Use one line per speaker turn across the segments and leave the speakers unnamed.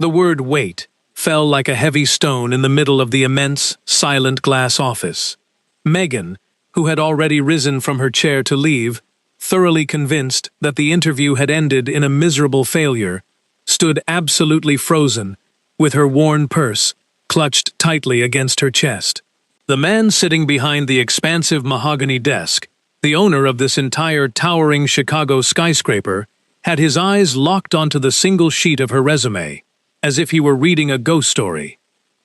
The word wait fell like a heavy stone in the middle of the immense, silent glass office. Megan, who had already risen from her chair to leave, thoroughly convinced that the interview had ended in a miserable failure, stood absolutely frozen, with her worn purse clutched tightly against her chest. The man sitting behind the expansive mahogany desk, the owner of this entire towering Chicago skyscraper, had his eyes locked onto the single sheet of her resume, as if he were reading a ghost story.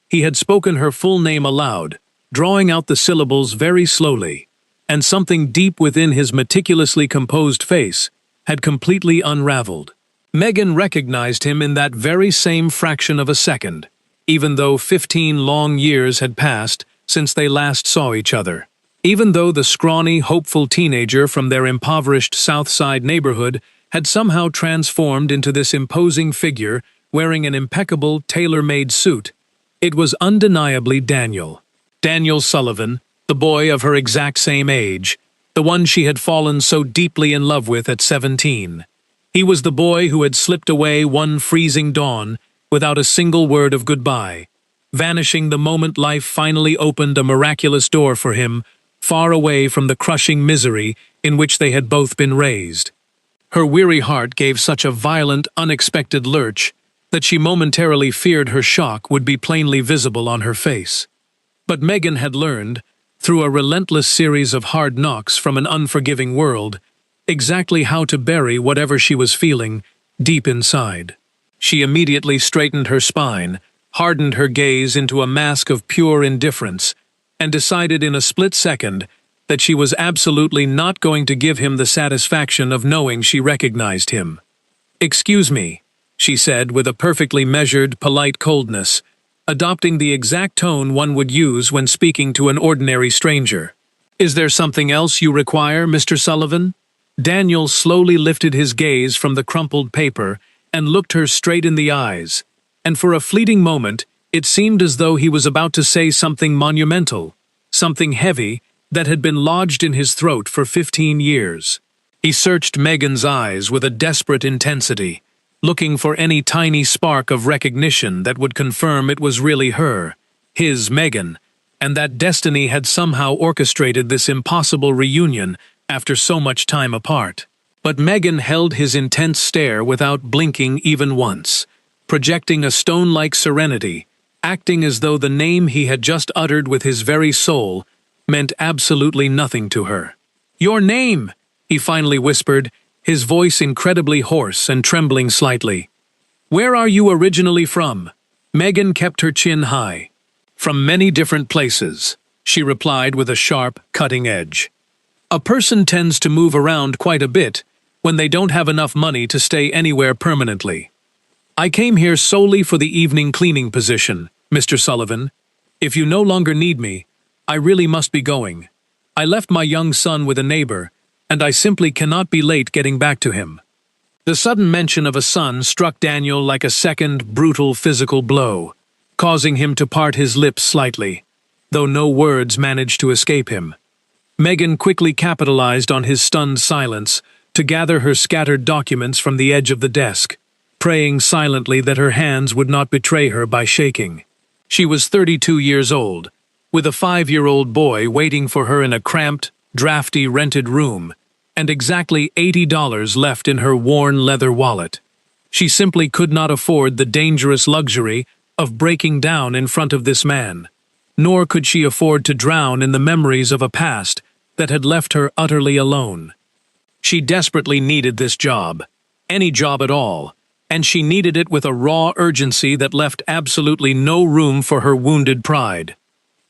He had spoken her full name aloud, drawing out the syllables very slowly, and something deep within his meticulously composed face had completely unraveled. Megan recognized him in that very same fraction of a second, even though 15 long years had passed since they last saw each other. Even though the scrawny, hopeful teenager from their impoverished South Side neighborhood had somehow transformed into this imposing figure wearing an impeccable, tailor-made suit, it was undeniably Daniel. Daniel Sullivan, the boy of her exact same age, the one she had fallen so deeply in love with at 17. He was the boy who had slipped away one freezing dawn without a single word of goodbye, vanishing the moment life finally opened a miraculous door for him, far away from the crushing misery in which they had both been raised. Her weary heart gave such a violent, unexpected lurch that she momentarily feared her shock would be plainly visible on her face. But Megan had learned, through a relentless series of hard knocks from an unforgiving world, exactly how to bury whatever she was feeling deep inside. She immediately straightened her spine, hardened her gaze into a mask of pure indifference, and decided in a split second that she was absolutely not going to give him the satisfaction of knowing she recognized him. "Excuse me," she said with a perfectly measured, polite coldness, adopting the exact tone one would use when speaking to an ordinary stranger. "Is there something else you require, Mr. Sullivan?" Daniel slowly lifted his gaze from the crumpled paper and looked her straight in the eyes, and for a fleeting moment it seemed as though he was about to say something monumental, something heavy that had been lodged in his throat for 15 years. He searched Megan's eyes with a desperate intensity, looking for any tiny spark of recognition that would confirm it was really her, his Megan, and that destiny had somehow orchestrated this impossible reunion after so much time apart. But Megan held his intense stare without blinking even once, projecting a stone-like serenity, acting as though the name he had just uttered with his very soul meant absolutely nothing to her. "Your name!" he finally whispered, his voice incredibly hoarse and trembling slightly. "Where are you originally from?" Megan kept her chin high. "From many different places," she replied with a sharp, cutting edge. "A person tends to move around quite a bit when they don't have enough money to stay anywhere permanently. I came here solely for the evening cleaning position, Mr. Sullivan. If you no longer need me, I really must be going. I left my young son with a neighbor, and I simply cannot be late getting back to him." The sudden mention of a son struck Daniel like a second, brutal physical blow, causing him to part his lips slightly, though no words managed to escape him. Megan quickly capitalized on his stunned silence to gather her scattered documents from the edge of the desk, praying silently that her hands would not betray her by shaking. She was 32 years old, with a 5-year-old boy waiting for her in a cramped, drafty rented room, and exactly $80 left in her worn leather wallet. She simply could not afford the dangerous luxury of breaking down in front of this man, nor could she afford to drown in the memories of a past that had left her utterly alone. She desperately needed this job, any job at all, and she needed it with a raw urgency that left absolutely no room for her wounded pride.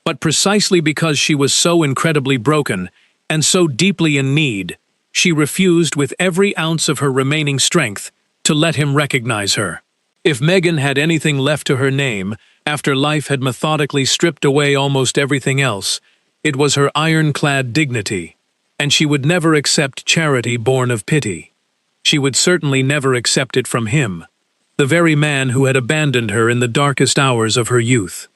But precisely because she was so incredibly broken and so deeply in need, she refused with every ounce of her remaining strength to let him recognize her. If Megan had anything left to her name after life had methodically stripped away almost everything else, it was her ironclad dignity, and she would never accept charity born of pity. She would certainly never accept it from him, the very man who had abandoned her in the darkest hours of her youth.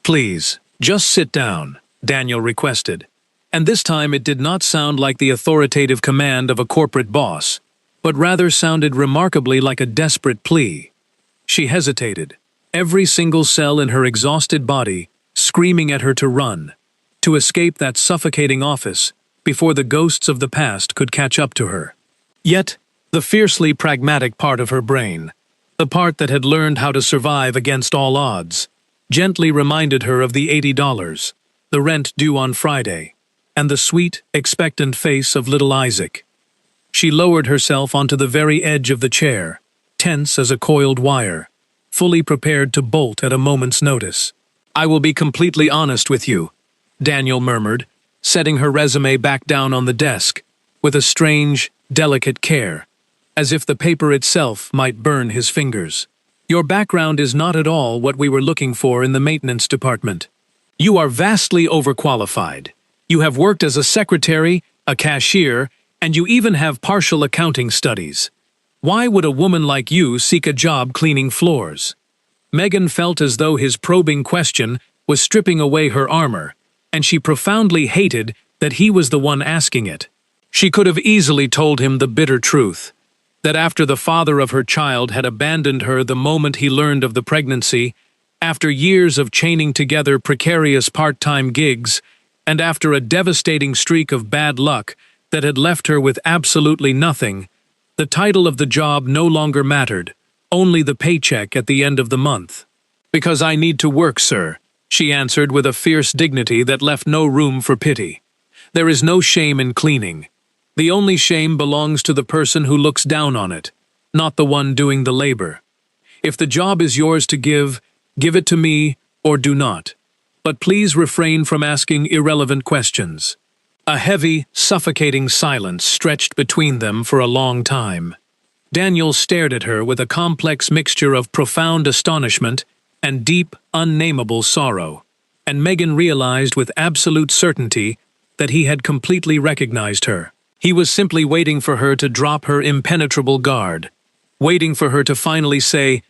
"Please, just sit down," Daniel requested, and this time it did not sound like the authoritative command of a corporate boss, but rather sounded remarkably like a desperate plea. She hesitated, every single cell in her exhausted body screaming at her to run, to escape that suffocating office before the ghosts of the past could catch up to her. Yet, the fiercely pragmatic part of her brain, the part that had learned how to survive against all odds, gently reminded her of the $80, the rent due on Friday, and the sweet, expectant face of little Isaac. She lowered herself onto the very edge of the chair, tense as a coiled wire, fully prepared to bolt at a moment's notice. "I will be completely honest with you," Daniel murmured, setting her resume back down on the desk, with a strange, delicate care, as if the paper itself might burn his fingers. "Your background is not at all what we were looking for in the maintenance department. You are vastly overqualified. You have worked as a secretary, a cashier, and you even have partial accounting studies. Why would a woman like you seek a job cleaning floors?" Megan felt as though his probing question was stripping away her armor, and she profoundly hated that he was the one asking it. She could have easily told him the bitter truth, that after the father of her child had abandoned her the moment he learned of the pregnancy, after years of chaining together precarious part-time gigs, and after a devastating streak of bad luck that had left her with absolutely nothing, the title of the job no longer mattered, only the paycheck at the end of the month. "Because I need to work, sir," she answered with a fierce dignity that left no room for pity. "There is no shame in cleaning. The only shame belongs to the person who looks down on it, not the one doing the labor. If the job is yours to give it to me or do not. But please refrain from asking irrelevant questions." A heavy, suffocating silence stretched between them for a long time. Daniel stared at her with a complex mixture of profound astonishment and deep, unnameable sorrow, and Megan realized with absolute certainty that he had completely recognized her. He was simply waiting for her to drop her impenetrable guard, waiting for her to finally say,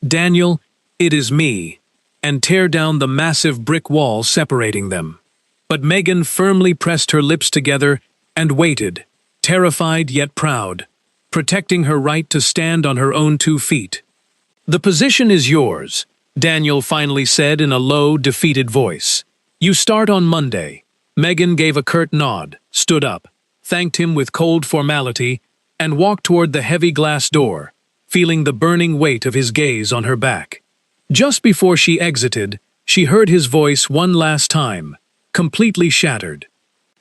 "Daniel, it is me," and tear down the massive brick wall separating them. But Megan firmly pressed her lips together and waited, terrified yet proud, protecting her right to stand on her own 2 feet. "The position is yours," Daniel finally said in a low, defeated voice. "You start on Monday." Megan gave a curt nod, stood up, thanked him with cold formality, and walked toward the heavy glass door, feeling the burning weight of his gaze on her back. Just before she exited, she heard his voice one last time, completely shattered.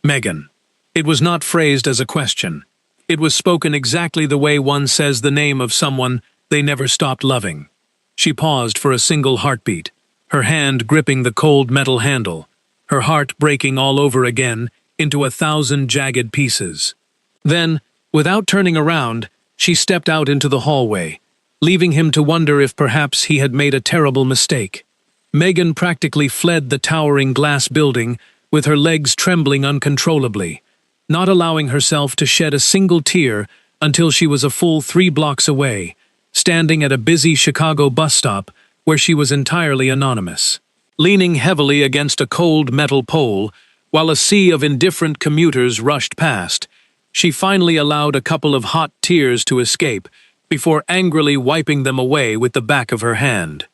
"Megan." It was not phrased as a question. It was spoken exactly the way one says the name of someone they never stopped loving. She paused for a single heartbeat, her hand gripping the cold metal handle, her heart breaking all over again into 1,000 jagged pieces. Then, without turning around, she stepped out into the hallway, leaving him to wonder if perhaps he had made a terrible mistake. Megan practically fled the towering glass building with her legs trembling uncontrollably, not allowing herself to shed a single tear until she was a full 3 blocks away, standing at a busy Chicago bus stop where she was entirely anonymous. Leaning heavily against a cold metal pole, while a sea of indifferent commuters rushed past, she finally allowed a couple of hot tears to escape before angrily wiping them away with the back of her hand.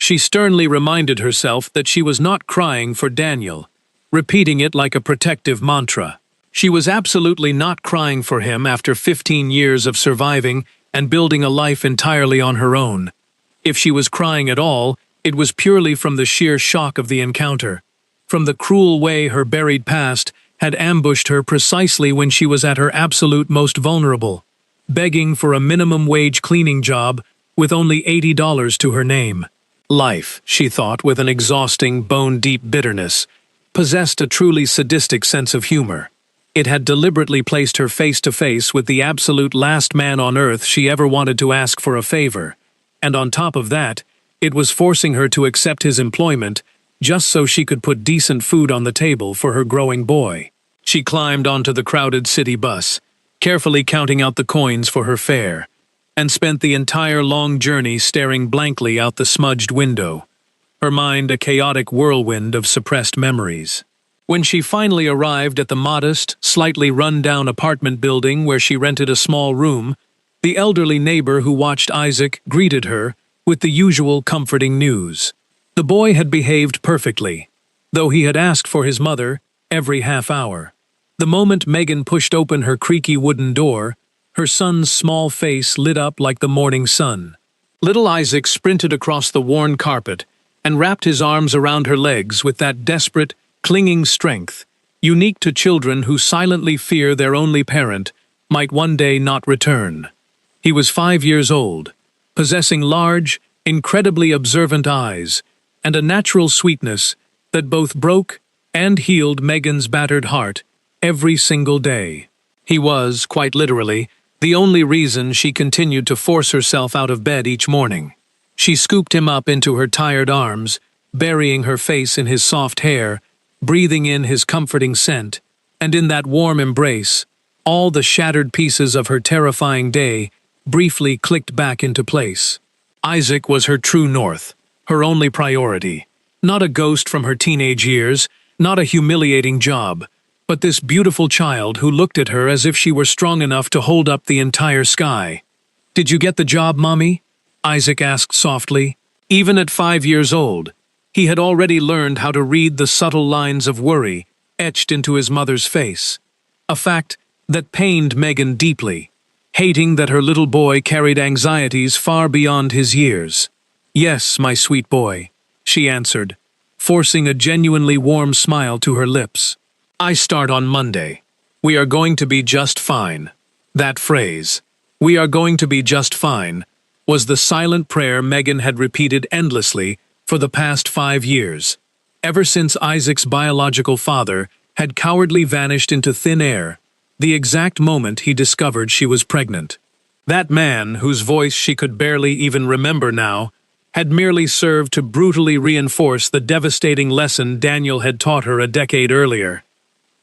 She sternly reminded herself that she was not crying for Daniel, repeating it like a protective mantra. She was absolutely not crying for him after 15 years of surviving and building a life entirely on her own. If she was crying at all, it was purely from the sheer shock of the encounter, from the cruel way her buried past had ambushed her precisely when she was at her absolute most vulnerable, begging for a minimum-wage cleaning job with only $80 to her name. Life, she thought with an exhausting, bone-deep bitterness, possessed a truly sadistic sense of humor. It had deliberately placed her face-to-face with the absolute last man on earth she ever wanted to ask for a favor, and on top of that, it was forcing her to accept his employment just so she could put decent food on the table for her growing boy. She climbed onto the crowded city bus, carefully counting out the coins for her fare, and spent the entire long journey staring blankly out the smudged window, her mind a chaotic whirlwind of suppressed memories. When she finally arrived at the modest, slightly run-down apartment building where she rented a small room, the elderly neighbor who watched Isaac greeted her with the usual comforting news. The boy had behaved perfectly, though he had asked for his mother every half hour. The moment Megan pushed open her creaky wooden door, her son's small face lit up like the morning sun. Little Isaac sprinted across the worn carpet and wrapped his arms around her legs with that desperate, clinging strength, unique to children who silently fear their only parent might one day not return. He was 5 years old, possessing large, incredibly observant eyes, and a natural sweetness that both broke and healed Megan's battered heart every single day. He was, quite literally, the only reason she continued to force herself out of bed each morning. She scooped him up into her tired arms, burying her face in his soft hair, breathing in his comforting scent, and in that warm embrace, all the shattered pieces of her terrifying day briefly clicked back into place. Isaac was her true north, her only priority. Not a ghost from her teenage years, not a humiliating job, but this beautiful child who looked at her as if she were strong enough to hold up the entire sky. "Did you get the job, Mommy?" Isaac asked softly. Even at 5 years old, he had already learned how to read the subtle lines of worry etched into his mother's face. A fact that pained Megan deeply, hating that her little boy carried anxieties far beyond his years. "Yes, my sweet boy," she answered, forcing a genuinely warm smile to her lips. "I start on Monday. We are going to be just fine." That phrase, "we are going to be just fine," was the silent prayer Megan had repeated endlessly for the past 5 years, ever since Isaac's biological father had cowardly vanished into thin air, the exact moment he discovered she was pregnant. That man, whose voice she could barely even remember now, had merely served to brutally reinforce the devastating lesson Daniel had taught her a decade earlier.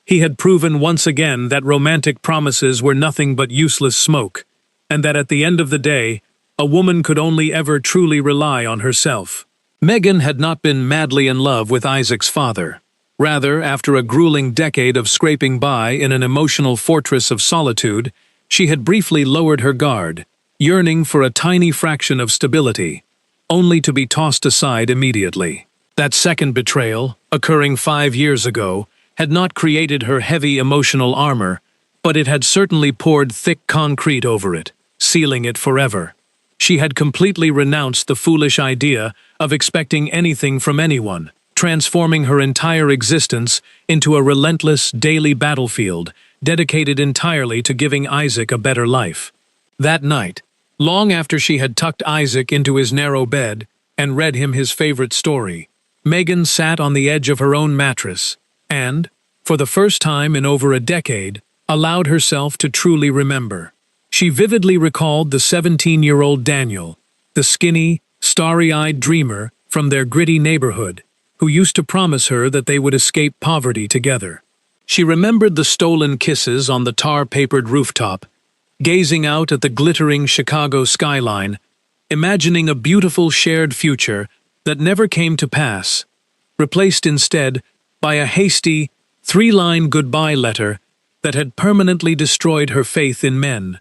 He had proven once again that romantic promises were nothing but useless smoke, and that at the end of the day, a woman could only ever truly rely on herself. Megan had not been madly in love with Isaac's father. Rather, after a grueling decade of scraping by in an emotional fortress of solitude, she had briefly lowered her guard, yearning for a tiny fraction of stability, only to be tossed aside immediately. That second betrayal, occurring 5 years ago, had not created her heavy emotional armor, but it had certainly poured thick concrete over it, sealing it forever. She had completely renounced the foolish idea of expecting anything from anyone, transforming her entire existence into a relentless daily battlefield dedicated entirely to giving Isaac a better life. That night, long after she had tucked Isaac into his narrow bed and read him his favorite story, Megan sat on the edge of her own mattress and, for the first time in over a decade, allowed herself to truly remember. She vividly recalled the 17-year-old Daniel, the skinny, starry-eyed dreamer from their gritty neighborhood, who used to promise her that they would escape poverty together. She remembered the stolen kisses on the tar-papered rooftop, gazing out at the glittering Chicago skyline, imagining a beautiful shared future that never came to pass, replaced instead by a hasty, 3-line goodbye letter that had permanently destroyed her faith in men.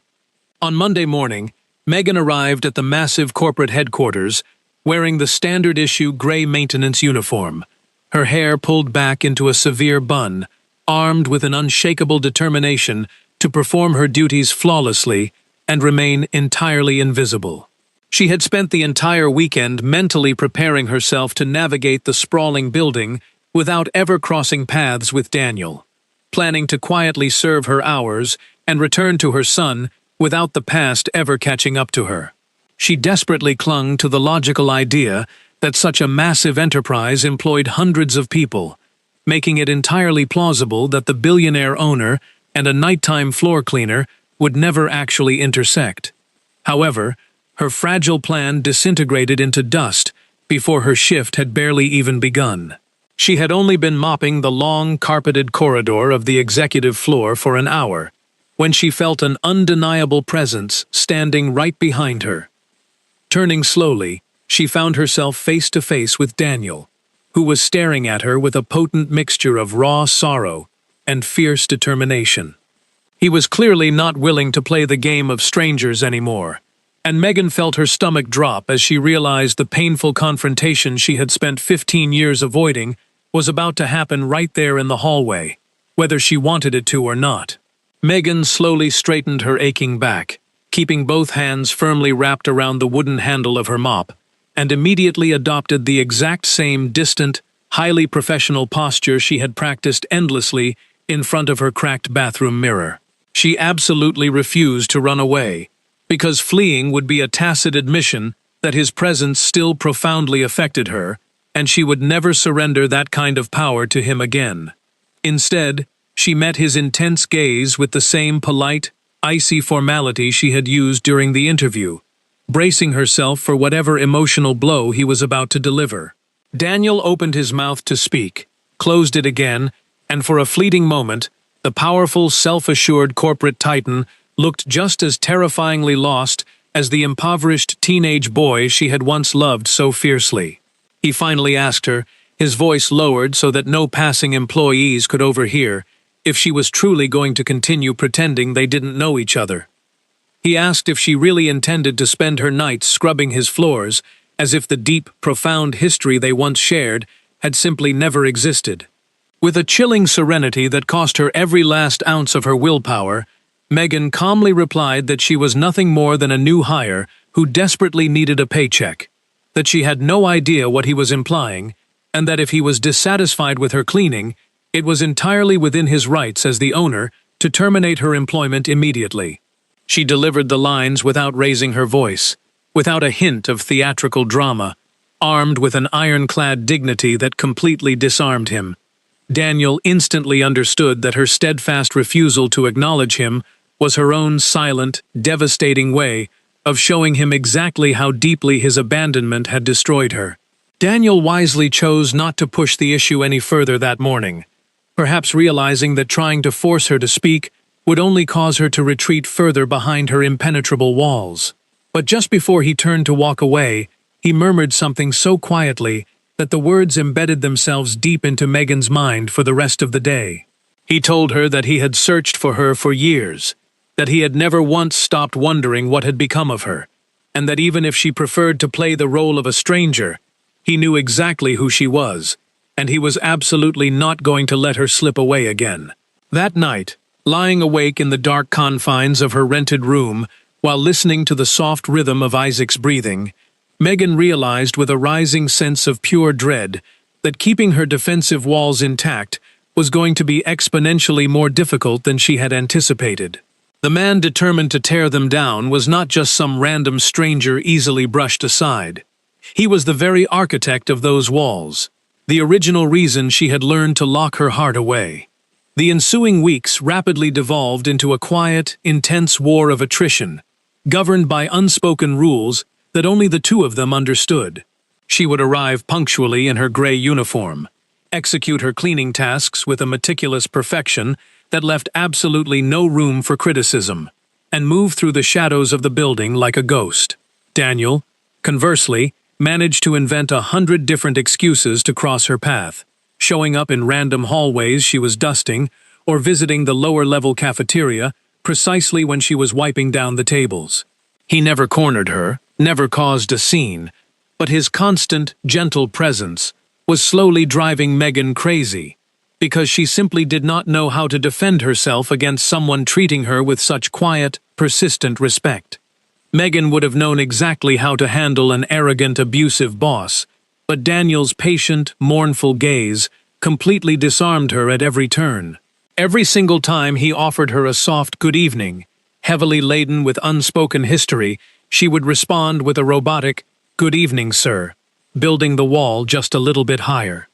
On Monday morning, Megan arrived at the massive corporate headquarters, wearing the standard-issue gray maintenance uniform, her hair pulled back into a severe bun, armed with an unshakable determination to perform her duties flawlessly and remain entirely invisible. She had spent the entire weekend mentally preparing herself to navigate the sprawling building without ever crossing paths with Daniel, planning to quietly serve her hours and return to her son without the past ever catching up to her. She desperately clung to the logical idea that such a massive enterprise employed hundreds of people, making it entirely plausible that the billionaire owner and a nighttime floor cleaner would never actually intersect. However, her fragile plan disintegrated into dust before her shift had barely even begun. She had only been mopping the long, carpeted corridor of the executive floor for an hour, when she felt an undeniable presence standing right behind her. Turning slowly, she found herself face to face with Daniel, who was staring at her with a potent mixture of raw sorrow and fierce determination. He was clearly not willing to play the game of strangers anymore, and Megan felt her stomach drop as she realized the painful confrontation she had spent 15 years avoiding was about to happen right there in the hallway, whether she wanted it to or not. Megan slowly straightened her aching back, keeping both hands firmly wrapped around the wooden handle of her mop, and immediately adopted the exact same distant, highly professional posture she had practiced endlessly in front of her cracked bathroom mirror. She absolutely refused to run away, because fleeing would be a tacit admission that his presence still profoundly affected her, and she would never surrender that kind of power to him again. Instead, she met his intense gaze with the same polite, icy formality she had used during the interview, bracing herself for whatever emotional blow he was about to deliver. Daniel opened his mouth to speak, closed it again, and for a fleeting moment, the powerful, self-assured corporate titan looked just as terrifyingly lost as the impoverished teenage boy she had once loved so fiercely. He finally asked her, his voice lowered so that no passing employees could overhear, if she was truly going to continue pretending they didn't know each other. He asked if she really intended to spend her nights scrubbing his floors, as if the deep, profound history they once shared had simply never existed. With a chilling serenity that cost her every last ounce of her willpower, Megan calmly replied that she was nothing more than a new hire who desperately needed a paycheck, that she had no idea what he was implying, and that if he was dissatisfied with her cleaning, it was entirely within his rights as the owner to terminate her employment immediately. She delivered the lines without raising her voice, without a hint of theatrical drama, armed with an ironclad dignity that completely disarmed him. Daniel instantly understood that her steadfast refusal to acknowledge him was her own silent, devastating way of showing him exactly how deeply his abandonment had destroyed her. Daniel wisely chose not to push the issue any further that morning, perhaps realizing that trying to force her to speak would only cause her to retreat further behind her impenetrable walls. But just before he turned to walk away, he murmured something so quietly that the words embedded themselves deep into Megan's mind for the rest of the day. He told her that he had searched for her for years, that he had never once stopped wondering what had become of her, and that even if she preferred to play the role of a stranger, he knew exactly who she was, and he was absolutely not going to let her slip away again. That night, lying awake in the dark confines of her rented room while listening to the soft rhythm of Isaac's breathing, Megan realized with a rising sense of pure dread that keeping her defensive walls intact was going to be exponentially more difficult than she had anticipated. The man determined to tear them down was not just some random stranger easily brushed aside. He was the very architect of those walls, the original reason she had learned to lock her heart away. The ensuing weeks rapidly devolved into a quiet, intense war of attrition, governed by unspoken rules that only the two of them understood. She would arrive punctually in her gray uniform, execute her cleaning tasks with a meticulous perfection that left absolutely no room for criticism, and move through the shadows of the building like a ghost. Daniel, conversely, managed to invent 100 different excuses to cross her path, showing up in random hallways she was dusting or visiting the lower-level cafeteria precisely when she was wiping down the tables. He never cornered her, never caused a scene, but his constant, gentle presence was slowly driving Megan crazy, because she simply did not know how to defend herself against someone treating her with such quiet, persistent respect. Megan would have known exactly how to handle an arrogant, abusive boss, but Daniel's patient, mournful gaze completely disarmed her at every turn. Every single time he offered her a soft good evening, heavily laden with unspoken history, she would respond with a robotic, "Good evening, sir," building the wall just a little bit higher.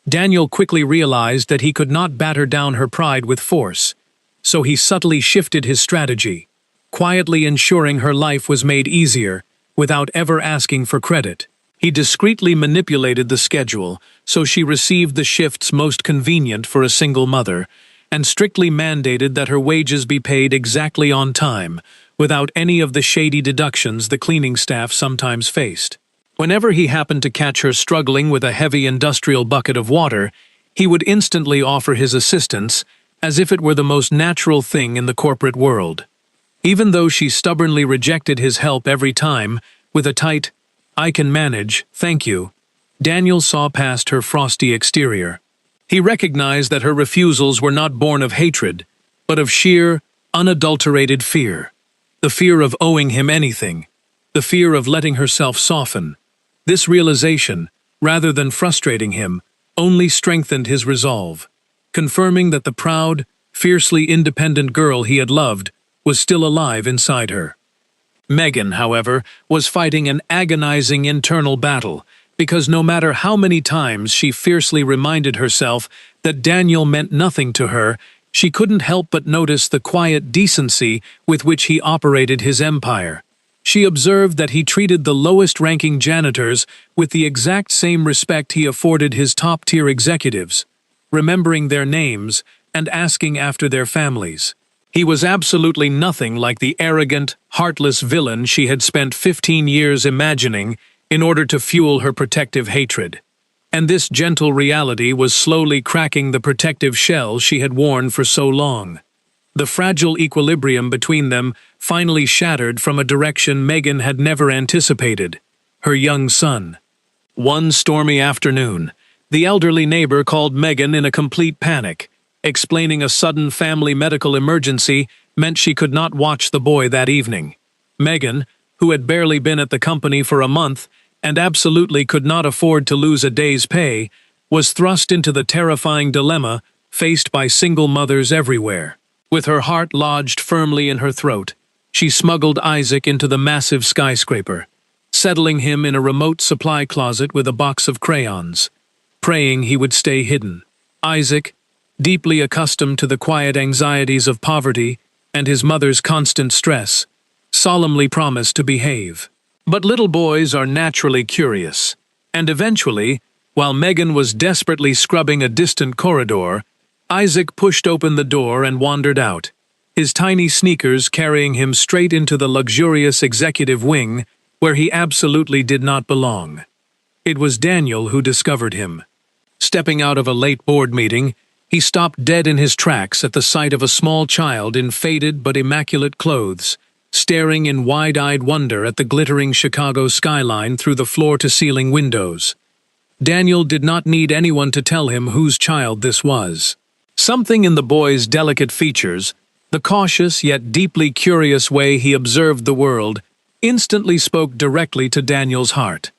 Daniel quickly realized that he could not batter down her pride with force, so he subtly shifted his strategy, quietly ensuring her life was made easier without ever asking for credit. He discreetly manipulated the schedule so she received the shifts most convenient for a single mother, and strictly mandated that her wages be paid exactly on time, without any of the shady deductions the cleaning staff sometimes faced. Whenever he happened to catch her struggling with a heavy industrial bucket of water, he would instantly offer his assistance, as if it were the most natural thing in the corporate world. Even though she stubbornly rejected his help every time, with a tight, "I can manage, thank you," Daniel saw past her frosty exterior. He recognized that her refusals were not born of hatred, but of sheer, unadulterated fear. The fear of owing him anything, the fear of letting herself soften. This realization, rather than frustrating him, only strengthened his resolve, confirming that the proud, fiercely independent girl he had loved was still alive inside her. Megan, however, was fighting an agonizing internal battle, because no matter how many times she fiercely reminded herself that Daniel meant nothing to her, she couldn't help but notice the quiet decency with which he operated his empire. She observed that he treated the lowest-ranking janitors with the exact same respect he afforded his top-tier executives, remembering their names and asking after their families. He was absolutely nothing like the arrogant, heartless villain she had spent 15 years imagining in order to fuel her protective hatred. And this gentle reality was slowly cracking the protective shell she had worn for so long. The fragile equilibrium between them finally shattered from a direction Megan had never anticipated: her young son. One stormy afternoon, the elderly neighbor called Megan in a complete panic, explaining a sudden family medical emergency meant she could not watch the boy that evening. Megan, who had barely been at the company for a month and absolutely could not afford to lose a day's pay, was thrust into the terrifying dilemma faced by single mothers everywhere. With her heart lodged firmly in her throat, she smuggled Isaac into the massive skyscraper, settling him in a remote supply closet with a box of crayons, praying he would stay hidden. Isaac, deeply accustomed to the quiet anxieties of poverty and his mother's constant stress, solemnly promised to behave. But little boys are naturally curious, and eventually, while Megan was desperately scrubbing a distant corridor, Isaac pushed open the door and wandered out, his tiny sneakers carrying him straight into the luxurious executive wing where he absolutely did not belong. It was Daniel who discovered him. Stepping out of a late board meeting, he stopped dead in his tracks at the sight of a small child in faded but immaculate clothes, staring in wide-eyed wonder at the glittering Chicago skyline through the floor-to-ceiling windows. Daniel did not need anyone to tell him whose child this was. Something in the boy's delicate features, the cautious yet deeply curious way he observed the world, instantly spoke directly to Daniel's heart.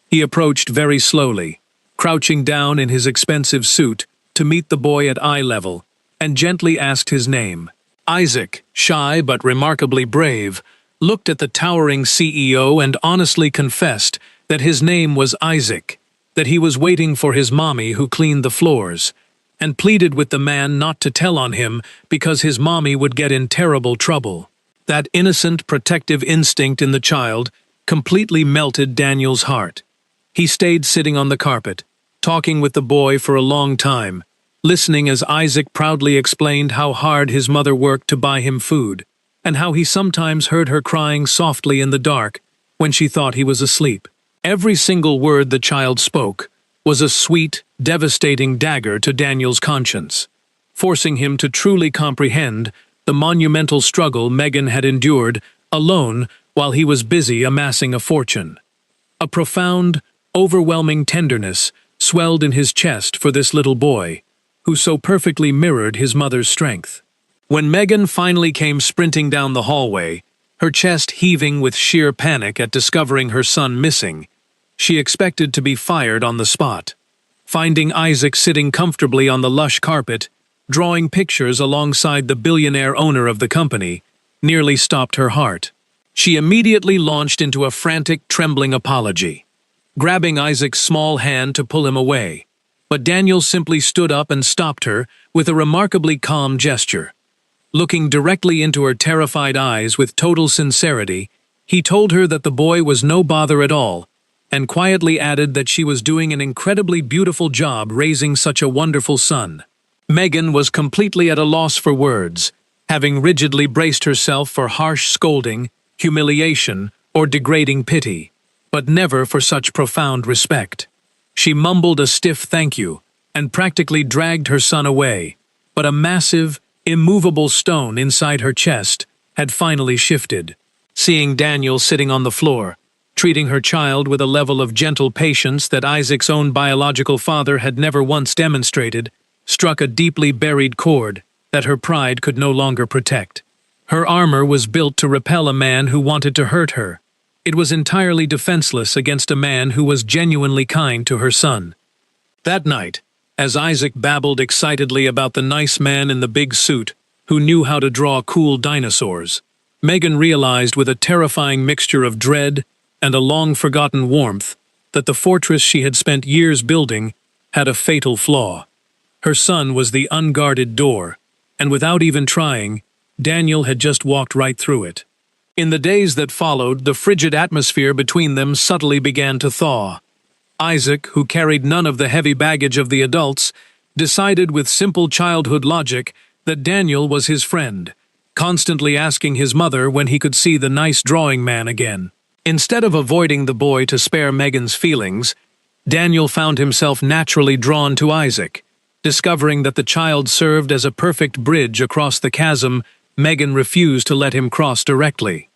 He approached very slowly, crouching down in his expensive suit to meet the boy at eye level, and gently asked his name. Isaac, shy but remarkably brave, looked at the towering CEO and honestly confessed that his name was Isaac, that he was waiting for his mommy who cleaned the floors, and pleaded with the man not to tell on him because his mommy would get in terrible trouble. That innocent, protective instinct in the child completely melted Daniel's heart. He stayed sitting on the carpet, talking with the boy for a long time, listening as Isaac proudly explained how hard his mother worked to buy him food, and how he sometimes heard her crying softly in the dark when she thought he was asleep. Every single word the child spoke was a sweet, devastating dagger to Daniel's conscience, forcing him to truly comprehend the monumental struggle Megan had endured alone while he was busy amassing a fortune. A profound, overwhelming tenderness swelled in his chest for this little boy, who so perfectly mirrored his mother's strength. When Megan finally came sprinting down the hallway, her chest heaving with sheer panic at discovering her son missing, she expected to be fired on the spot. Finding Isaac sitting comfortably on the lush carpet, drawing pictures alongside the billionaire owner of the company, nearly stopped her heart. She immediately launched into a frantic, trembling apology, grabbing Isaac's small hand to pull him away. But Daniel simply stood up and stopped her with a remarkably calm gesture. Looking directly into her terrified eyes with total sincerity, he told her that the boy was no bother at all, and quietly added that she was doing an incredibly beautiful job raising such a wonderful son. Megan was completely at a loss for words, having rigidly braced herself for harsh scolding, humiliation, or degrading pity, but never for such profound respect. She mumbled a stiff thank you, and practically dragged her son away, but a massive, immovable stone inside her chest had finally shifted. Seeing Daniel sitting on the floor, treating her child with a level of gentle patience that Isaac's own biological father had never once demonstrated, struck a deeply buried chord that her pride could no longer protect. Her armor was built to repel a man who wanted to hurt her. It was entirely defenseless against a man who was genuinely kind to her son. That night, as Isaac babbled excitedly about the nice man in the big suit who knew how to draw cool dinosaurs, Megan realized with a terrifying mixture of dread and a long-forgotten warmth that the fortress she had spent years building had a fatal flaw. Her son was the unguarded door, and without even trying, Daniel had just walked right through it. In the days that followed, the frigid atmosphere between them subtly began to thaw. Isaac, who carried none of the heavy baggage of the adults, decided with simple childhood logic that Daniel was his friend, constantly asking his mother when he could see the nice drawing man again. Instead of avoiding the boy to spare Megan's feelings, Daniel found himself naturally drawn to Isaac, discovering that the child served as a perfect bridge across the chasm Megan refused to let him cross directly.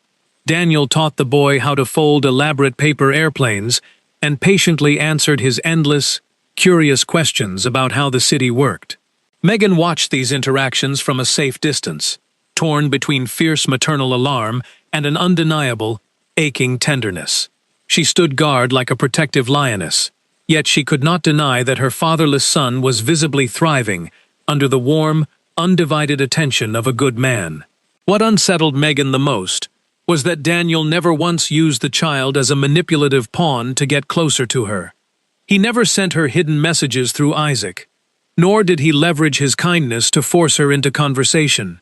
Daniel taught the boy how to fold elaborate paper airplanes and patiently answered his endless, curious questions about how the city worked. Megan watched these interactions from a safe distance, torn between fierce maternal alarm and an undeniable, aching tenderness. She stood guard like a protective lioness, yet she could not deny that her fatherless son was visibly thriving under the warm, undivided attention of a good man. What unsettled Megan the most was that Daniel never once used the child as a manipulative pawn to get closer to her. He never sent her hidden messages through Isaac, nor did he leverage his kindness to force her into conversation.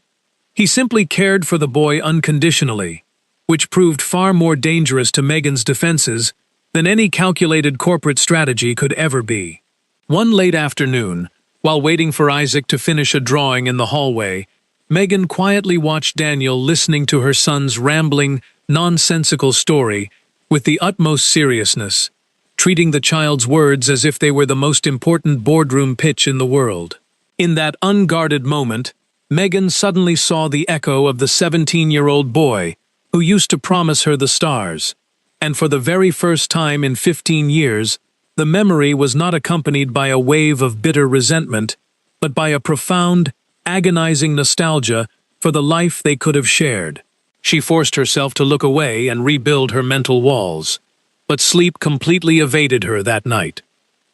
He simply cared for the boy unconditionally, which proved far more dangerous to Megan's defenses than any calculated corporate strategy could ever be. One late afternoon, while waiting for Isaac to finish a drawing in the hallway, Megan quietly watched Daniel listening to her son's rambling, nonsensical story with the utmost seriousness, treating the child's words as if they were the most important boardroom pitch in the world. In that unguarded moment, Megan suddenly saw the echo of the 17-year-old boy who used to promise her the stars, and for the very first time in 15 years, the memory was not accompanied by a wave of bitter resentment, but by a profound, agonizing nostalgia for the life they could have shared. She forced herself to look away and rebuild her mental walls, but sleep completely evaded her that night.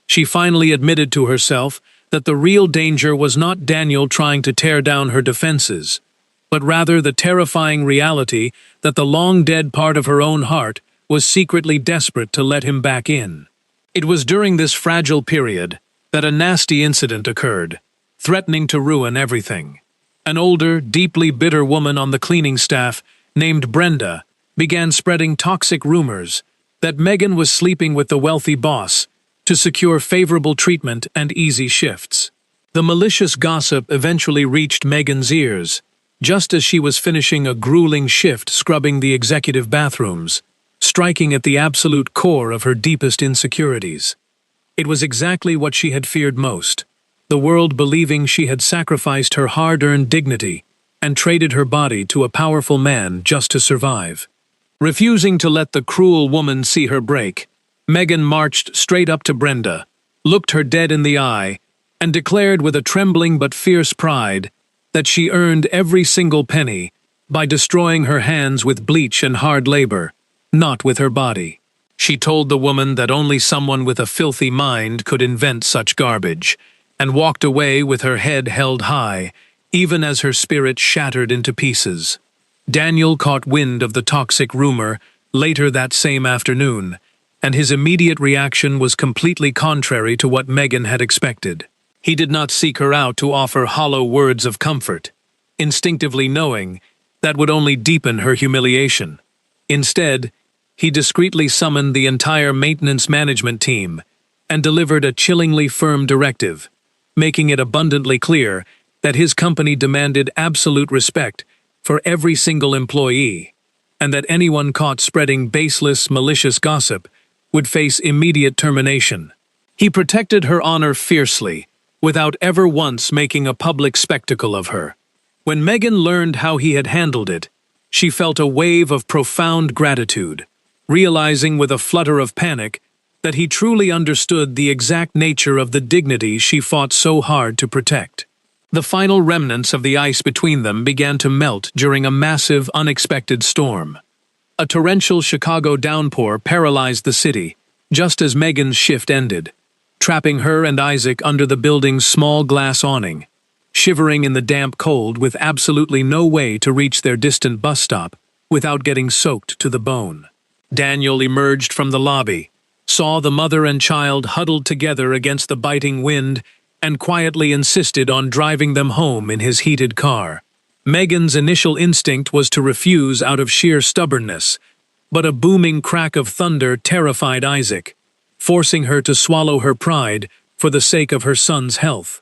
She finally admitted to herself that the real danger was not Daniel trying to tear down her defenses, but rather the terrifying reality that the long-dead part of her own heart was secretly desperate to let him back in. It was during this fragile period that a nasty incident occurred, threatening to ruin everything. An older, deeply bitter woman on the cleaning staff, named Brenda, began spreading toxic rumors that Megan was sleeping with the wealthy boss to secure favorable treatment and easy shifts. The malicious gossip eventually reached Megan's ears, just as she was finishing a grueling shift scrubbing the executive bathrooms, striking at the absolute core of her deepest insecurities. It was exactly what she had feared most, the world believing she had sacrificed her hard-earned dignity and traded her body to a powerful man just to survive. Refusing to let the cruel woman see her break, Megan marched straight up to Brenda, looked her dead in the eye, and declared with a trembling but fierce pride that she earned every single penny by destroying her hands with bleach and hard labor, not with her body. She told the woman that only someone with a filthy mind could invent such garbage, and walked away with her head held high, even as her spirit shattered into pieces. Daniel caught wind of the toxic rumor later that same afternoon, and his immediate reaction was completely contrary to what Megan had expected. He did not seek her out to offer hollow words of comfort, instinctively knowing that would only deepen her humiliation. Instead, he discreetly summoned the entire maintenance management team and delivered a chillingly firm directive, making it abundantly clear that his company demanded absolute respect for every single employee, and that anyone caught spreading baseless, malicious gossip would face immediate termination. He protected her honor fiercely, without ever once making a public spectacle of her. When Megan learned how he had handled it, she felt a wave of profound gratitude, realizing with a flutter of panic that he truly understood the exact nature of the dignity she fought so hard to protect. The final remnants of the ice between them began to melt during a massive, unexpected storm. A torrential Chicago downpour paralyzed the city, just as Megan's shift ended, trapping her and Isaac under the building's small glass awning, shivering in the damp cold with absolutely no way to reach their distant bus stop without getting soaked to the bone. Daniel emerged from the lobby, saw the mother and child huddled together against the biting wind, and quietly insisted on driving them home in his heated car. Megan's initial instinct was to refuse out of sheer stubbornness, but a booming crack of thunder terrified Isaac, forcing her to swallow her pride for the sake of her son's health.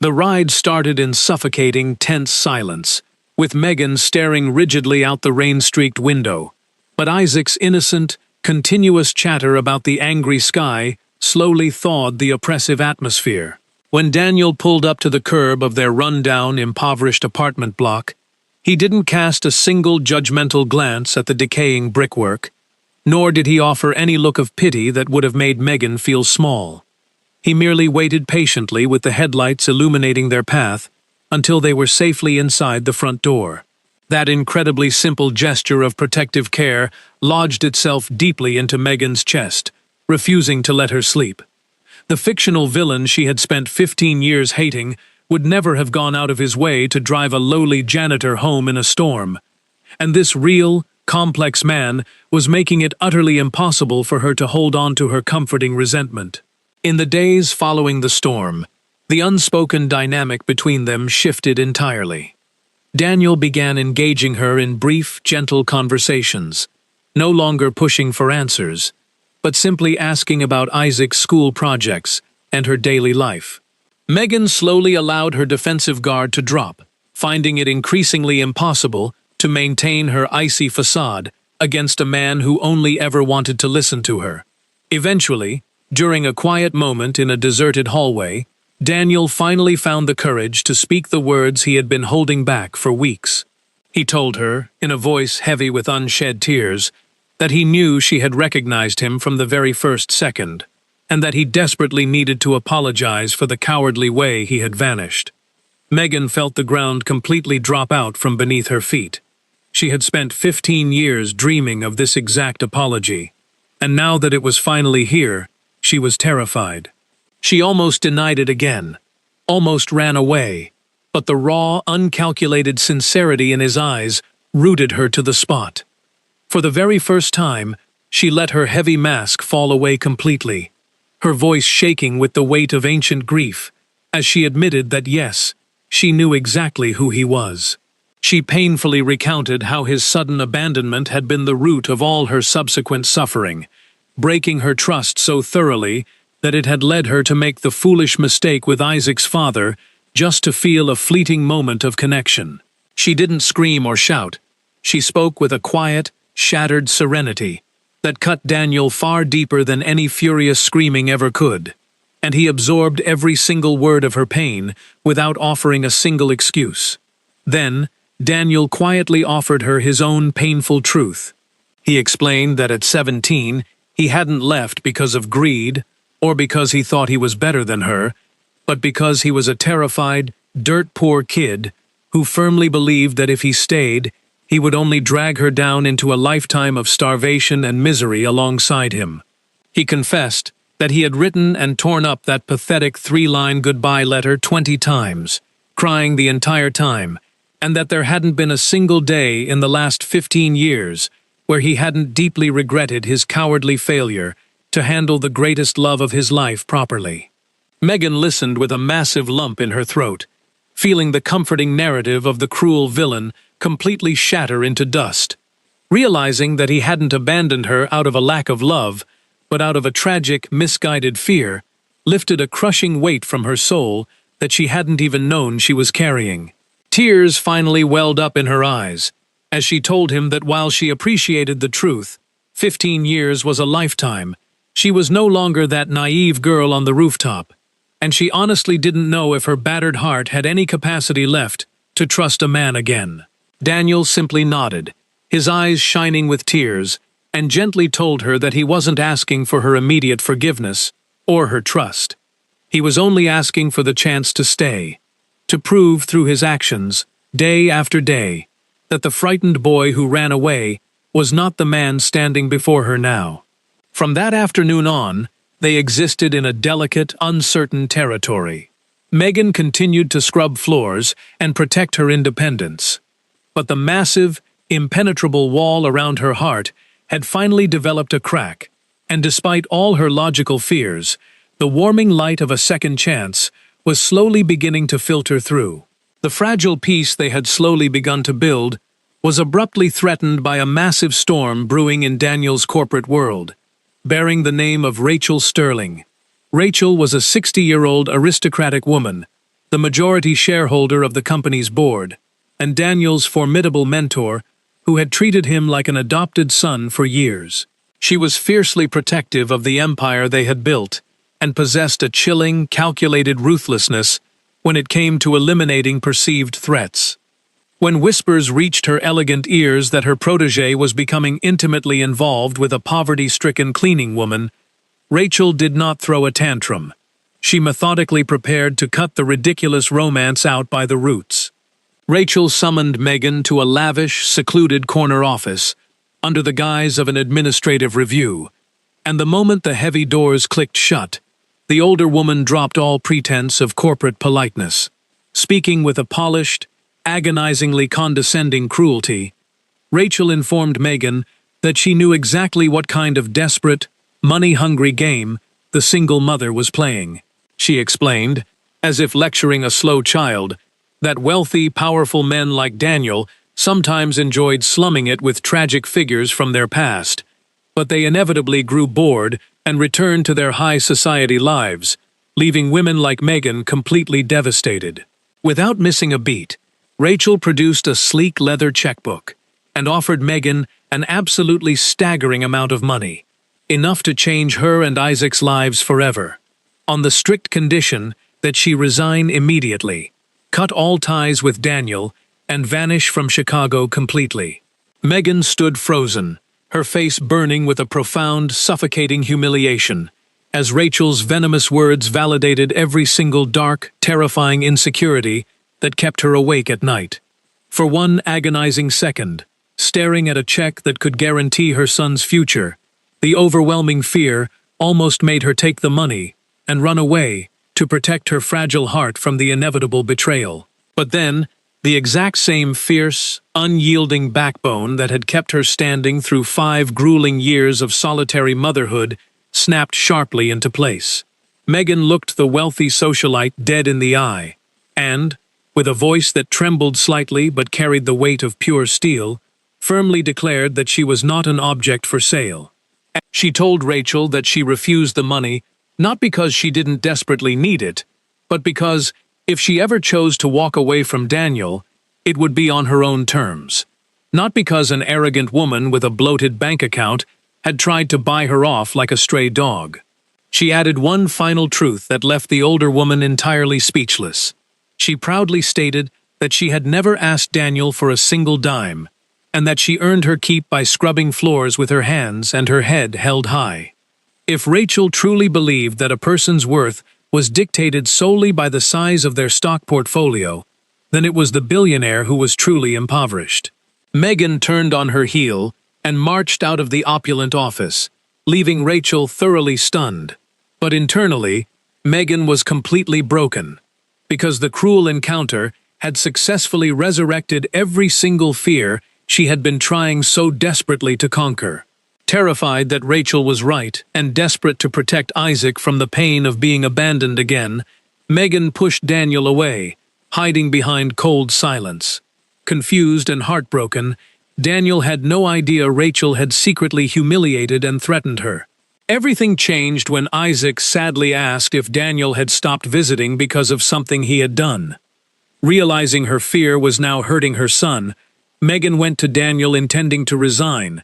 The ride started in suffocating, tense silence, with Megan staring rigidly out the rain-streaked window, but Isaac's innocent, continuous chatter about the angry sky slowly thawed the oppressive atmosphere. When Daniel pulled up to the curb of their run-down, impoverished apartment block, he didn't cast a single judgmental glance at the decaying brickwork, nor did he offer any look of pity that would have made Megan feel small. He merely waited patiently with the headlights illuminating their path until they were safely inside the front door. That incredibly simple gesture of protective care lodged itself deeply into Megan's chest, refusing to let her sleep. The fictional villain she had spent 15 years hating would never have gone out of his way to drive a lowly janitor home in a storm. And this real, complex man was making it utterly impossible for her to hold on to her comforting resentment. In the days following the storm, the unspoken dynamic between them shifted entirely. Daniel began engaging her in brief, gentle conversations, no longer pushing for answers, but simply asking about Isaac's school projects and her daily life. Megan slowly allowed her defensive guard to drop, finding it increasingly impossible to maintain her icy facade against a man who only ever wanted to listen to her. Eventually, during a quiet moment in a deserted hallway, Daniel finally found the courage to speak the words he had been holding back for weeks. He told her, in a voice heavy with unshed tears, that he knew she had recognized him from the very first second, and that he desperately needed to apologize for the cowardly way he had vanished. Megan felt the ground completely drop out from beneath her feet. She had spent 15 years dreaming of this exact apology, and now that it was finally here, she was terrified. She almost denied it again, almost ran away, but the raw, uncalculated sincerity in his eyes rooted her to the spot. For the very first time, she let her heavy mask fall away completely, her voice shaking with the weight of ancient grief, as she admitted that yes, she knew exactly who he was. She painfully recounted how his sudden abandonment had been the root of all her subsequent suffering, breaking her trust so thoroughly that it had led her to make the foolish mistake with Isaac's father just to feel a fleeting moment of connection. She didn't scream or shout. She spoke with a quiet, shattered serenity that cut Daniel far deeper than any furious screaming ever could, and he absorbed every single word of her pain without offering a single excuse. Then, Daniel quietly offered her his own painful truth. He explained that at 17, he hadn't left because of greed or because he thought he was better than her, but because he was a terrified, dirt-poor kid who firmly believed that if he stayed, he would only drag her down into a lifetime of starvation and misery alongside him. He confessed that he had written and torn up that pathetic 3-line goodbye letter 20 times, crying the entire time, and that there hadn't been a single day in the last 15 years where he hadn't deeply regretted his cowardly failure to handle the greatest love of his life properly. Megan listened with a massive lump in her throat, feeling the comforting narrative of the cruel villain completely shatter into dust. Realizing that he hadn't abandoned her out of a lack of love, but out of a tragic, misguided fear, lifted a crushing weight from her soul that she hadn't even known she was carrying. Tears finally welled up in her eyes, as she told him that while she appreciated the truth, 15 years was a lifetime, she was no longer that naive girl on the rooftop, and she honestly didn't know if her battered heart had any capacity left to trust a man again. Daniel simply nodded, his eyes shining with tears, and gently told her that he wasn't asking for her immediate forgiveness or her trust. He was only asking for the chance to stay, to prove through his actions, day after day, that the frightened boy who ran away was not the man standing before her now. From that afternoon on, they existed in a delicate, uncertain territory. Megan continued to scrub floors and protect her independence. But the massive, impenetrable wall around her heart had finally developed a crack, and despite all her logical fears, the warming light of a second chance was slowly beginning to filter through. The fragile peace they had slowly begun to build was abruptly threatened by a massive storm brewing in Daniel's corporate world, bearing the name of Rachel Sterling. Rachel was a 60-year-old aristocratic woman, the majority shareholder of the company's board, and Daniel's formidable mentor, who had treated him like an adopted son for years. She was fiercely protective of the empire they had built, and possessed a chilling, calculated ruthlessness when it came to eliminating perceived threats. When whispers reached her elegant ears that her protégé was becoming intimately involved with a poverty-stricken cleaning woman, Rachel did not throw a tantrum. She methodically prepared to cut the ridiculous romance out by the roots. Rachel summoned Megan to a lavish, secluded corner office, under the guise of an administrative review, and the moment the heavy doors clicked shut, the older woman dropped all pretense of corporate politeness. Speaking with a polished, agonizingly condescending cruelty, Rachel informed Megan that she knew exactly what kind of desperate, money-hungry game the single mother was playing. She explained, as if lecturing a slow child, that wealthy, powerful men like Daniel sometimes enjoyed slumming it with tragic figures from their past, but they inevitably grew bored and returned to their high society lives, leaving women like Megan completely devastated. Without missing a beat, Rachel produced a sleek leather checkbook and offered Megan an absolutely staggering amount of money, enough to change her and Isaac's lives forever, on the strict condition that she resign immediately, cut all ties with Daniel, and vanish from Chicago completely. Megan stood frozen, her face burning with a profound, suffocating humiliation, as Rachel's venomous words validated every single dark, terrifying insecurity that kept her awake at night. For one agonizing second, staring at a check that could guarantee her son's future, the overwhelming fear almost made her take the money and run away to protect her fragile heart from the inevitable betrayal. But then, the exact same fierce, unyielding backbone that had kept her standing through 5 grueling years of solitary motherhood snapped sharply into place. Megan looked the wealthy socialite dead in the eye, and, with a voice that trembled slightly but carried the weight of pure steel, firmly declared that she was not an object for sale. She told Rachel that she refused the money not because she didn't desperately need it, but because, if she ever chose to walk away from Daniel, it would be on her own terms. Not because an arrogant woman with a bloated bank account had tried to buy her off like a stray dog. She added one final truth that left the older woman entirely speechless. She proudly stated that she had never asked Daniel for a single dime, and that she earned her keep by scrubbing floors with her hands and her head held high. If Rachel truly believed that a person's worth was dictated solely by the size of their stock portfolio, then it was the billionaire who was truly impoverished. Megan turned on her heel and marched out of the opulent office, leaving Rachel thoroughly stunned. But internally, Megan was completely broken, because the cruel encounter had successfully resurrected every single fear she had been trying so desperately to conquer. Terrified that Rachel was right and desperate to protect Isaac from the pain of being abandoned again, Megan pushed Daniel away, hiding behind cold silence. Confused and heartbroken, Daniel had no idea Rachel had secretly humiliated and threatened her. Everything changed when Isaac sadly asked if Daniel had stopped visiting because of something he had done. Realizing her fear was now hurting her son, Megan went to Daniel intending to resign,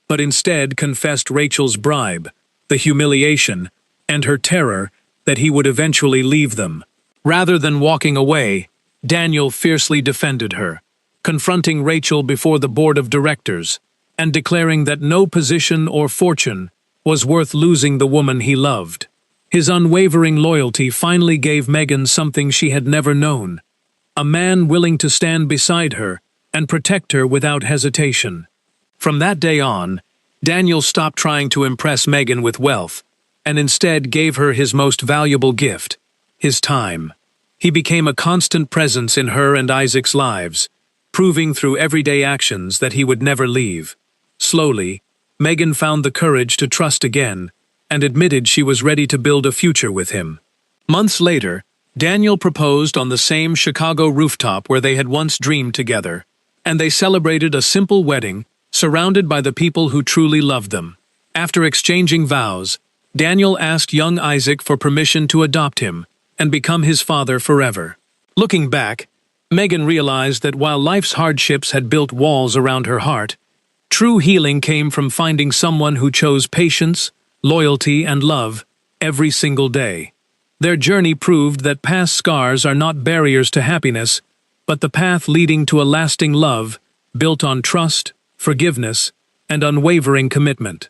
but instead confessed Rachel's bribe, the humiliation, and her terror that he would eventually leave them. Rather than walking away, Daniel fiercely defended her, confronting Rachel before the board of directors, and declaring that no position or fortune was worth losing the woman he loved. His unwavering loyalty finally gave Megan something she had never known: a man willing to stand beside her and protect her without hesitation. From that day on, Daniel stopped trying to impress Megan with wealth, and instead gave her his most valuable gift: his time. He became a constant presence in her and Isaac's lives, proving through everyday actions that he would never leave. Slowly, Megan found the courage to trust again, and admitted she was ready to build a future with him. Months later, Daniel proposed on the same Chicago rooftop where they had once dreamed together, and they celebrated a simple wedding, surrounded by the people who truly loved them. After exchanging vows, Daniel asked young Isaac for permission to adopt him and become his father forever. Looking back, Megan realized that while life's hardships had built walls around her heart, true healing came from finding someone who chose patience, loyalty, and love every single day. Their journey proved that past scars are not barriers to happiness, but the path leading to a lasting love built on trust, forgiveness, and unwavering commitment.